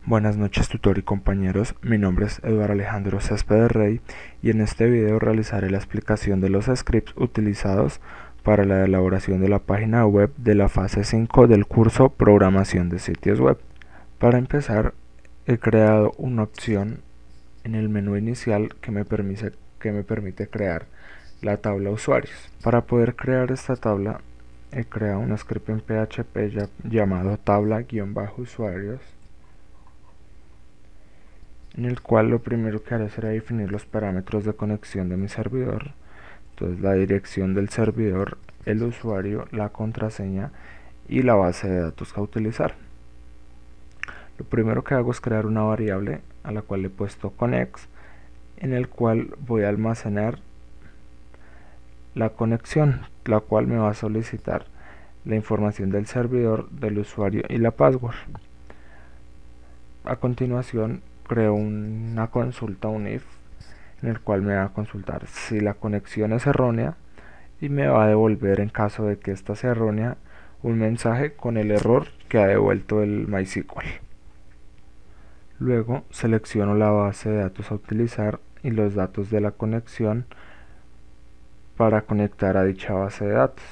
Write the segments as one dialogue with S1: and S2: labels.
S1: Buenas noches, tutor y compañeros. Mi nombre es Eduardo Alejandro Céspedes Rey y en este video realizaré la explicación de los scripts utilizados para la elaboración de la página web de la fase 5 del curso Programación de Sitios Web. Para empezar, he creado una opción en el menú inicial que me permite crear la tabla usuarios. Para poder crear esta tabla, he creado un script en PHP llamado tabla-usuarios, en el cual lo primero que haré será definir los parámetros de conexión de mi servidor. Entonces, la dirección del servidor, el usuario, la contraseña y la base de datos a utilizar. Lo primero que hago es crear una variable a la cual he puesto connects, en el cual voy a almacenar la conexión, la cual me va a solicitar la información del servidor, del usuario y la password. A continuación, creo una consulta, un if, en el cual me va a consultar si la conexión es errónea y me va a devolver, en caso de que esta sea errónea, un mensaje con el error que ha devuelto el MySQL. Luego selecciono la base de datos a utilizar y los datos de la conexión para conectar a dicha base de datos,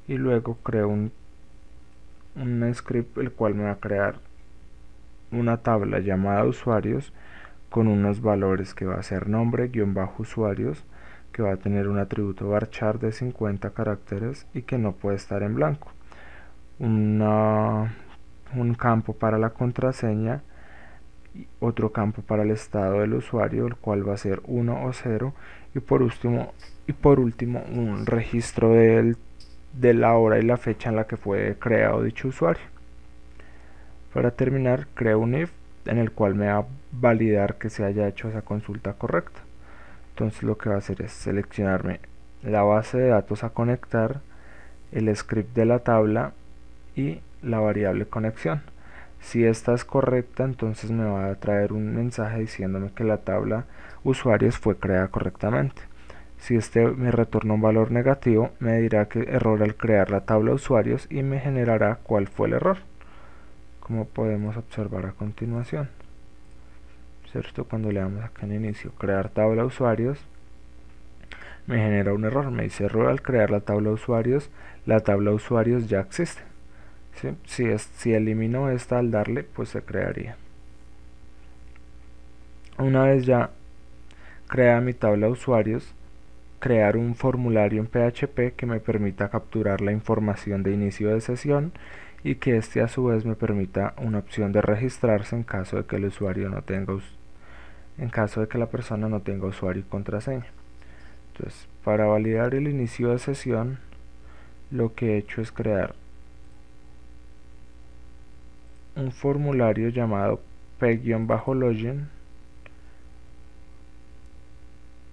S1: y luego creo un script el cual me va a crear una tabla llamada usuarios con unos valores que va a ser nombre-usuarios, que va a tener un atributo varchar de 50 caracteres y que no puede estar en blanco, un campo para la contraseña, otro campo para el estado del usuario, el cual va a ser 1 o 0, y por último un registro de la hora y la fecha en la que fue creado dicho usuario. Para terminar, creo un if en el cual me va a validar que se haya hecho esa consulta correcta. Entonces lo que va a hacer es seleccionarme la base de datos a conectar, el script de la tabla y la variable conexión. Si esta es correcta, entonces me va a traer un mensaje diciéndome que la tabla usuarios fue creada correctamente. Si este me retorna un valor negativo, me dirá que error al crear la tabla usuarios y me generará cuál fue el error, como podemos observar a continuación. ¿Cierto? Cuando le damos acá en inicio crear tabla usuarios, me genera un error, me dice error al crear la tabla usuarios ya existe. ¿Sí? Si elimino esta al darle, pues se crearía. Una vez ya crea mi tabla usuarios, crear un formulario en PHP que me permita capturar la información de inicio de sesión y que este a su vez me permita una opción de registrarse en caso de que el usuario no tenga en caso de que la persona no tenga usuario y contraseña. Entonces, para validar el inicio de sesión, lo que he hecho es crear un formulario llamado p-login.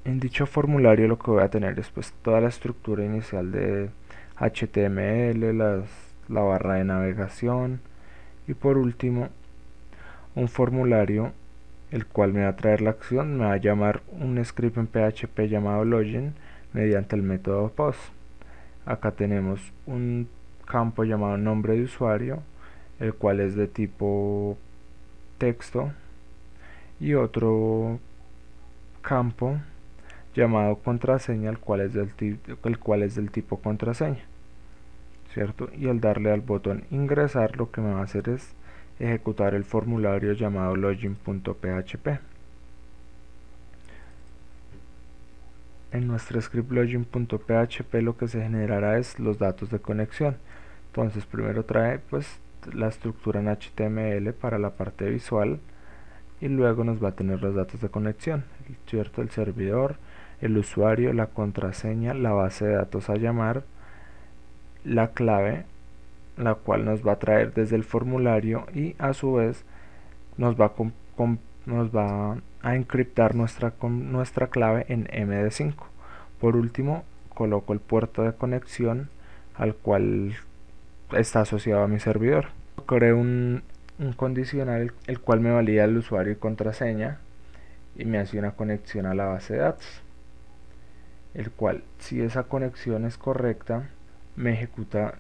S1: En dicho formulario lo que voy a tener es pues toda la estructura inicial de HTML, la barra de navegación y por último un formulario el cual me va a traer la acción, me va a llamar un script en PHP llamado login mediante el método post. Acá tenemos un campo llamado nombre de usuario, el cual es de tipo texto, y otro campo llamado contraseña, el cual es del tipo contraseña, ¿cierto? Y al darle al botón ingresar, lo que me va a hacer es ejecutar el formulario llamado login.php. En nuestro script login.php lo que se generará es los datos de conexión. Entonces primero trae pues la estructura en HTML para la parte visual y luego nos va a tener los datos de conexión, ¿cierto? El servidor, el usuario, la contraseña, la base de datos a llamar, la clave, la cual nos va a traer desde el formulario y a su vez nos va a encriptar nuestra clave en MD5. Por último, coloco el puerto de conexión al cual está asociado a mi servidor. Creo un condicional el cual me valida el usuario y contraseña y me hace una conexión a la base de datos, el cual, si esa conexión es correcta, me ejecuta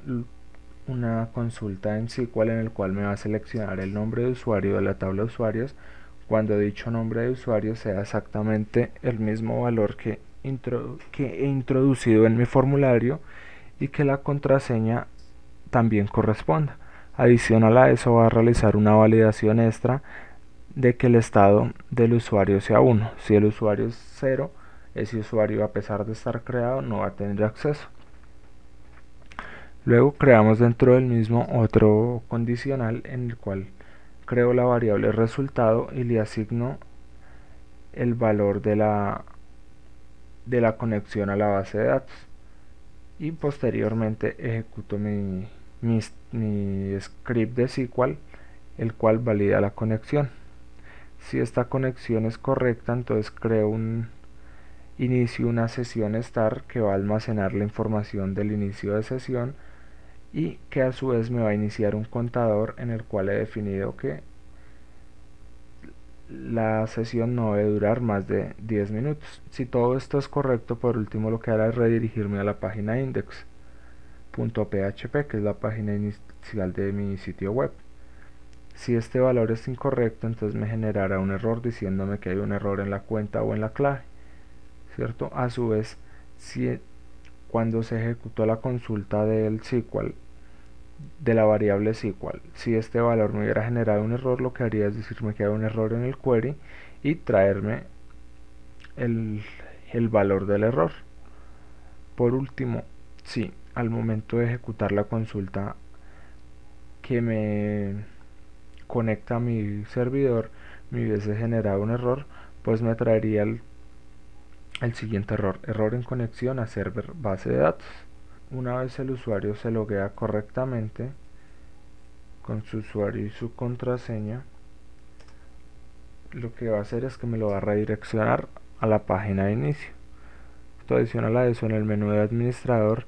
S1: una consulta en SQL en el cual me va a seleccionar el nombre de usuario de la tabla de usuarios cuando dicho nombre de usuario sea exactamente el mismo valor que he introducido en mi formulario y que la contraseña también corresponda. Adicional a eso va a realizar una validación extra de que el estado del usuario sea 1. Si el usuario es 0, ese usuario, a pesar de estar creado, no va a tener acceso. Luego creamos dentro del mismo otro condicional en el cual creo la variable resultado y le asigno el valor de la conexión a la base de datos, y posteriormente ejecuto mi script de SQL, el cual valida la conexión. Si esta conexión es correcta, entonces inicio una sesión start que va a almacenar la información del inicio de sesión y que a su vez me va a iniciar un contador en el cual he definido que la sesión no debe durar más de 10 minutos. Si todo esto es correcto, por último lo que hará es redirigirme a la página index.php, que es la página inicial de mi sitio web. Si este valor es incorrecto, entonces me generará un error diciéndome que hay un error en la cuenta o en la clave, ¿cierto? A su vez, cuando se ejecutó la consulta del SQL, de la variable SQL, si este valor me hubiera generado un error, lo que haría es decirme que hay un error en el query y traerme el valor del error. Por último, si al momento de ejecutar la consulta que me conecta a mi servidor me hubiese generado un error, pues me traería el siguiente error en conexión a server base de datos. Una vez el usuario se loguea correctamente con su usuario y su contraseña, lo que va a hacer es que me lo va a redireccionar a la página de inicio. Esto, adicional a eso, en el menú de administrador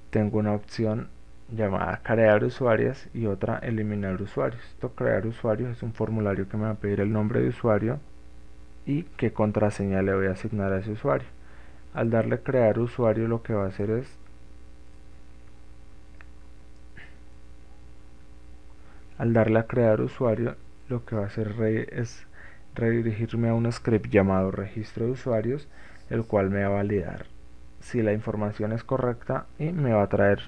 S1: tengo una opción llamada crear usuarios y otra eliminar usuarios. Esto, crear usuarios, es un formulario que me va a pedir el nombre de usuario y qué contraseña le voy a asignar a ese usuario. Al darle crear usuario, lo que va a hacer es es redirigirme a un script llamado registro de usuarios, el cual me va a validar si la información es correcta y me va a traer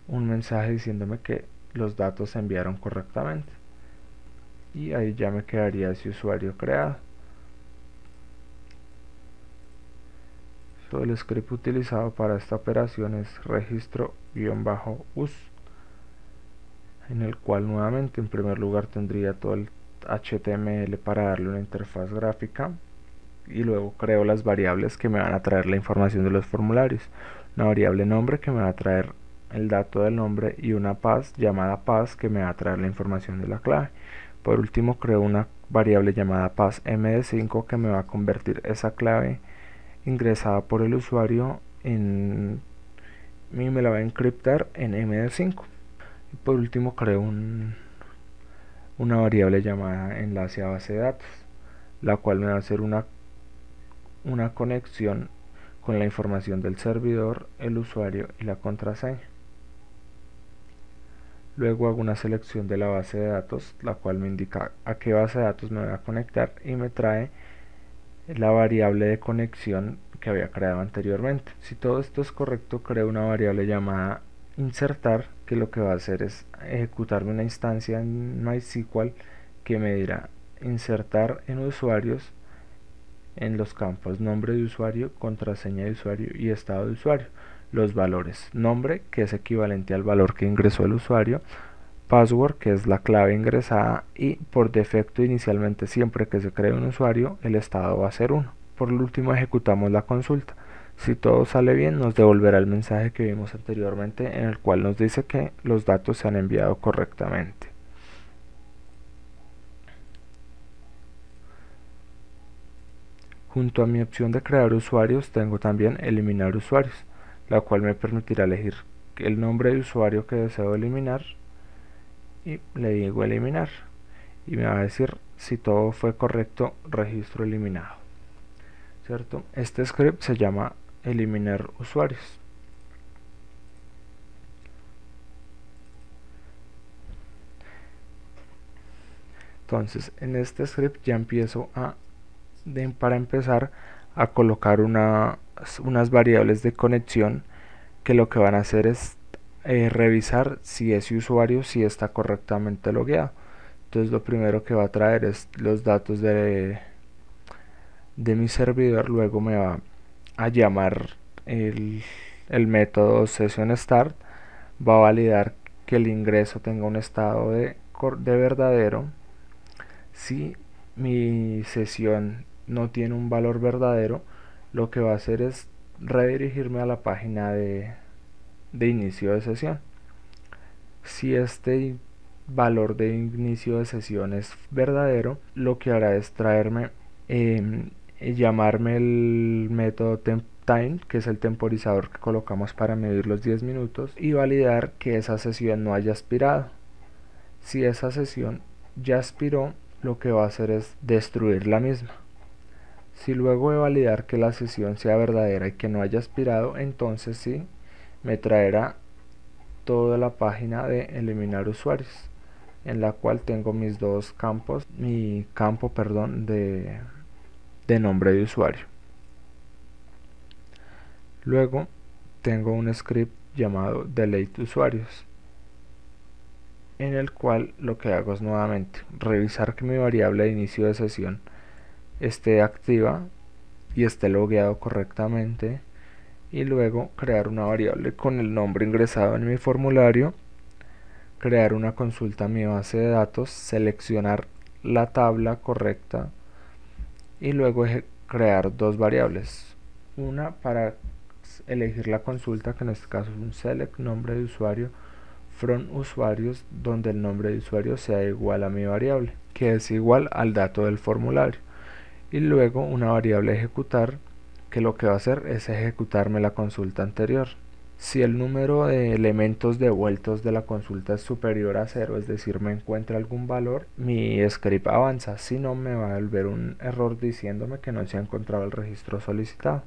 S1: un mensaje diciéndome que los datos se enviaron correctamente, y ahí ya me quedaría ese usuario creado. El script utilizado para esta operación es registro-us, en el cual nuevamente en primer lugar tendría todo el HTML para darle una interfaz gráfica, y luego creo las variables que me van a traer la información de los formularios. Una variable nombre que me va a traer el dato del nombre y una pass llamada pass que me va a traer la información de la clave. Por último, creo una variable llamada pass md5 que me va a convertir esa clave ingresada por el usuario y me la va a encriptar en md5. Y por último, creo una variable llamada enlace a base de datos, la cual me va a hacer una conexión con la información del servidor, el usuario y la contraseña. Luego hago una selección de la base de datos, la cual me indica a qué base de datos me voy a conectar y me trae la variable de conexión que había creado anteriormente. Si todo esto es correcto, creo una variable llamada insertar, que lo que va a hacer es ejecutarme una instancia en MySQL que me dirá insertar en usuarios en los campos nombre de usuario, contraseña de usuario y estado de usuario los valores: nombre, que es equivalente al valor que ingresó el usuario; password, que es la clave ingresada; y por defecto, inicialmente, siempre que se cree un usuario, el estado va a ser 1. Por último, ejecutamos la consulta. Si todo sale bien, nos devolverá el mensaje que vimos anteriormente, en el cual nos dice que los datos se han enviado correctamente. Junto a mi opción de crear usuarios, tengo también eliminar usuarios, la cual me permitirá elegir el nombre de usuario que deseo eliminar y le digo eliminar, y me va a decir si todo fue correcto, registro eliminado, ¿cierto? Este script se llama eliminar usuarios. Entonces en este script ya empiezo para empezar a colocar unas variables de conexión que lo que van a hacer es revisar si ese usuario sí está correctamente logueado. Entonces lo primero que va a traer es los datos de mi servidor, luego me va a llamar el método sessionStart, va a validar que el ingreso tenga un estado de verdadero. Si mi sesión no tiene un valor verdadero, lo que va a hacer es redirigirme a la página de inicio de sesión. Si este valor de inicio de sesión es verdadero, lo que hará es traerme llamarme el método time, que es el temporizador que colocamos para medir los 10 minutos, y validar que esa sesión no haya expirado. Si esa sesión ya expiró, lo que va a hacer es destruir la misma. Si luego de validar que la sesión sea verdadera y que no haya expirado, entonces sí me traerá toda la página de eliminar usuarios, en la cual tengo mis dos campos, mi campo, perdón, de nombre de usuario. Luego tengo un script llamado delete usuarios, en el cual lo que hago es nuevamente revisar que mi variable de inicio de sesión esté activa y esté logueado correctamente, y luego crear una variable con el nombre ingresado en mi formulario, crear una consulta a mi base de datos, seleccionar la tabla correcta y luego crear dos variables, una para elegir la consulta, que en este caso es un select nombre de usuario from usuarios, donde el nombre de usuario sea igual a mi variable, que es igual al dato del formulario, y luego una variable ejecutar, que lo que va a hacer es ejecutarme la consulta anterior. Si el número de elementos devueltos de la consulta es superior a 0, es decir, me encuentra algún valor, mi script avanza. Si no, me va a volver un error diciéndome que no se ha encontrado el registro solicitado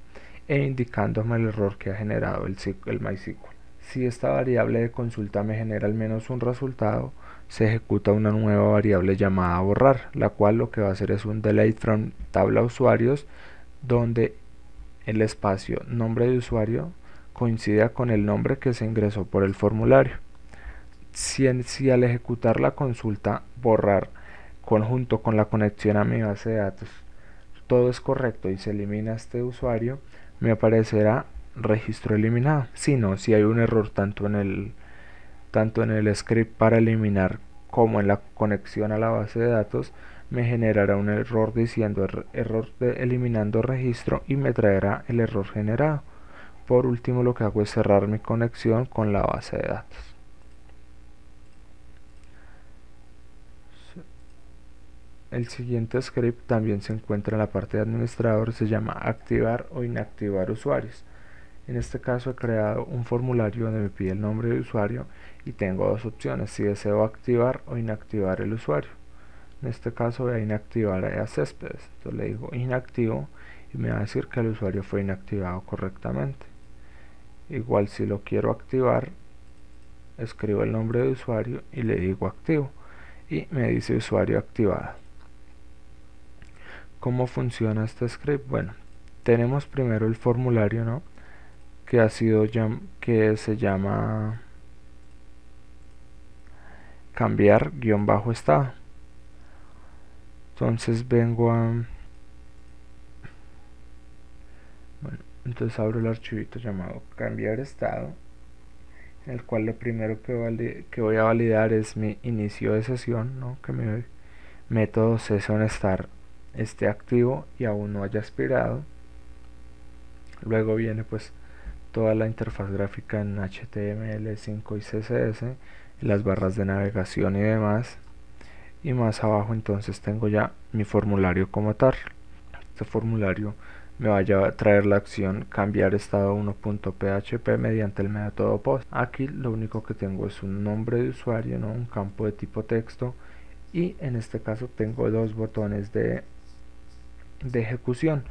S1: e indicándome el error que ha generado el MySQL. Si esta variable de consulta me genera al menos un resultado, se ejecuta una nueva variable llamada borrar, la cual lo que va a hacer es un delete from tabla usuarios, donde el espacio nombre de usuario coincida con el nombre que se ingresó por el formulario. Si al ejecutar la consulta borrar junto con la conexión a mi base de datos todo es correcto y se elimina este usuario, me aparecerá registro eliminado. Si no, si hay un error tanto en el script para eliminar como en la conexión a la base de datos, me generará un error diciendo error eliminando registro y me traerá el error generado. Por último, lo que hago es cerrar mi conexión con la base de datos. El siguiente script también se encuentra en la parte de administrador, se llama activar o inactivar usuarios. En este caso he creado un formulario donde me pide el nombre de usuario y tengo dos opciones, si deseo activar o inactivar el usuario. En este caso voy a inactivar a Céspedes, entonces le digo inactivo y me va a decir que el usuario fue inactivado correctamente. Igual si lo quiero activar, escribo el nombre de usuario y le digo activo y me dice usuario activado. ¿Cómo funciona este script? Bueno, tenemos primero el formulario, ¿no?, que se llama cambiar _estado. Entonces vengo entonces abro el archivito llamado cambiar estado, en el cual lo primero que voy a validar es mi inicio de sesión, ¿no?, que mi método sessionStart esté activo y aún no haya expirado. Luego viene pues toda la interfaz gráfica en HTML5 y CSS, las barras de navegación y demás, y más abajo entonces tengo ya mi formulario como tal. Este formulario me va a traer la acción cambiar estado 1.php mediante el método post. Aquí lo único que tengo es un nombre de usuario, ¿no?, un campo de tipo texto, y en este caso tengo dos botones de ejecución.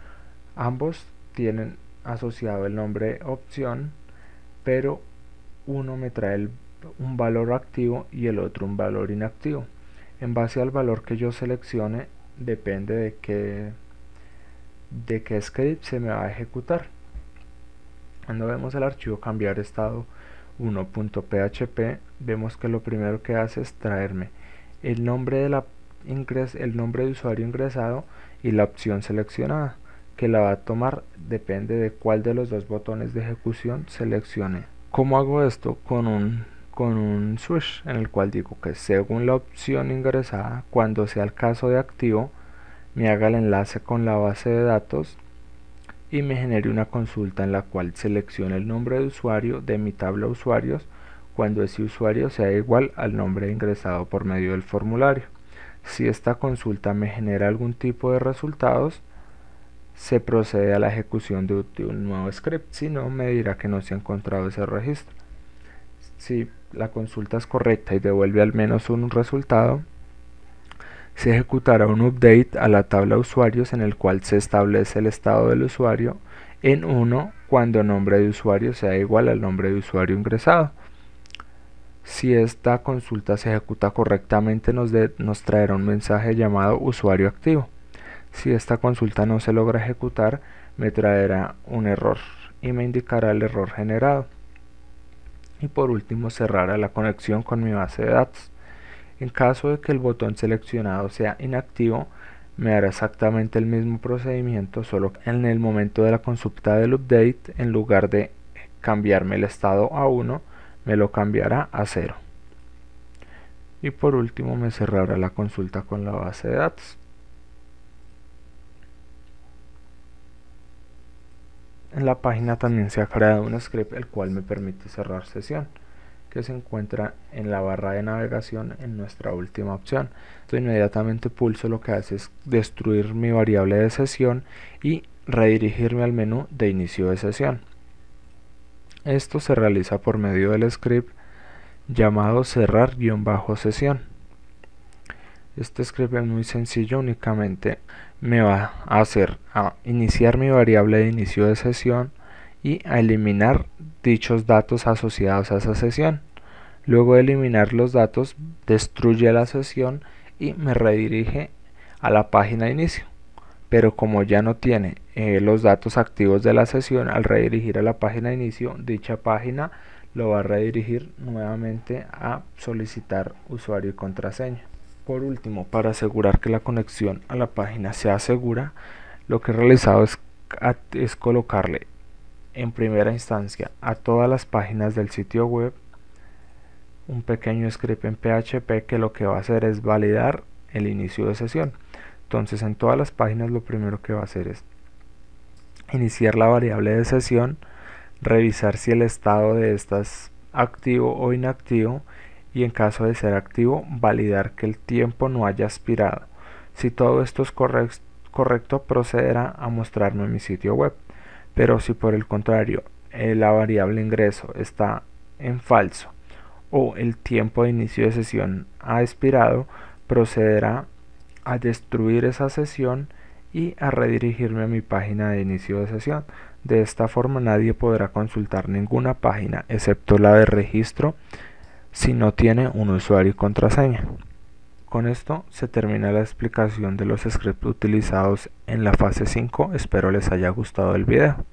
S1: Ambos tienen asociado el nombre opción, pero uno me trae un valor activo y el otro un valor inactivo. En base al valor que yo seleccione, depende de qué script se me va a ejecutar. Cuando vemos el archivo cambiar estado 1.php, vemos que lo primero que hace es traerme el nombre de usuario ingresado y la opción seleccionada, que la va a tomar depende de cuál de los dos botones de ejecución seleccione. ¿Cómo hago esto? Con un switch en el cual digo que según la opción ingresada, cuando sea el caso de activo, me haga el enlace con la base de datos y me genere una consulta en la cual seleccione el nombre de usuario de mi tabla usuarios cuando ese usuario sea igual al nombre ingresado por medio del formulario. Si esta consulta me genera algún tipo de resultados, se procede a la ejecución de un nuevo script, si no me dirá que no se ha encontrado ese registro. Si la consulta es correcta y devuelve al menos un resultado, se ejecutará un update a la tabla usuarios en el cual se establece el estado del usuario en 1 cuando nombre de usuario sea igual al nombre de usuario ingresado. Si esta consulta se ejecuta correctamente, nos traerá un mensaje llamado usuario activo. Si esta consulta no se logra ejecutar, me traerá un error y me indicará el error generado. Y por último, cerrará la conexión con mi base de datos. En caso de que el botón seleccionado sea inactivo, me hará exactamente el mismo procedimiento, solo que en el momento de la consulta del update, en lugar de cambiarme el estado a 1, me lo cambiará a 0. Y por último me cerrará la consulta con la base de datos. En la página también se ha creado un script el cual me permite cerrar sesión, que se encuentra en la barra de navegación en nuestra última opción. Entonces inmediatamente pulso, lo que hace es destruir mi variable de sesión y redirigirme al menú de inicio de sesión. Esto se realiza por medio del script llamado cerrar-sesión. Este script es muy sencillo, únicamente me va a hacer iniciar mi variable de inicio de sesión y a eliminar dichos datos asociados a esa sesión. Luego de eliminar los datos, destruye la sesión y me redirige a la página de inicio. Pero como ya no tiene los datos activos de la sesión, al redirigir a la página de inicio, dicha página lo va a redirigir nuevamente a solicitar usuario y contraseña. Por último, para asegurar que la conexión a la página sea segura, lo que he realizado es colocarle en primera instancia a todas las páginas del sitio web un pequeño script en PHP que lo que va a hacer es validar el inicio de sesión. Entonces en todas las páginas lo primero que va a hacer es iniciar la variable de sesión, revisar si el estado de esta es activo o inactivo y en caso de ser activo validar que el tiempo no haya expirado. Si todo esto es correcto, procederá a mostrarme mi sitio web. Pero si por el contrario la variable ingreso está en falso o el tiempo de inicio de sesión ha expirado, procederá a destruir esa sesión y a redirigirme a mi página de inicio de sesión. De esta forma nadie podrá consultar ninguna página excepto la de registro si no tiene un usuario y contraseña. Con esto se termina la explicación de los scripts utilizados en la fase 5. Espero les haya gustado el video.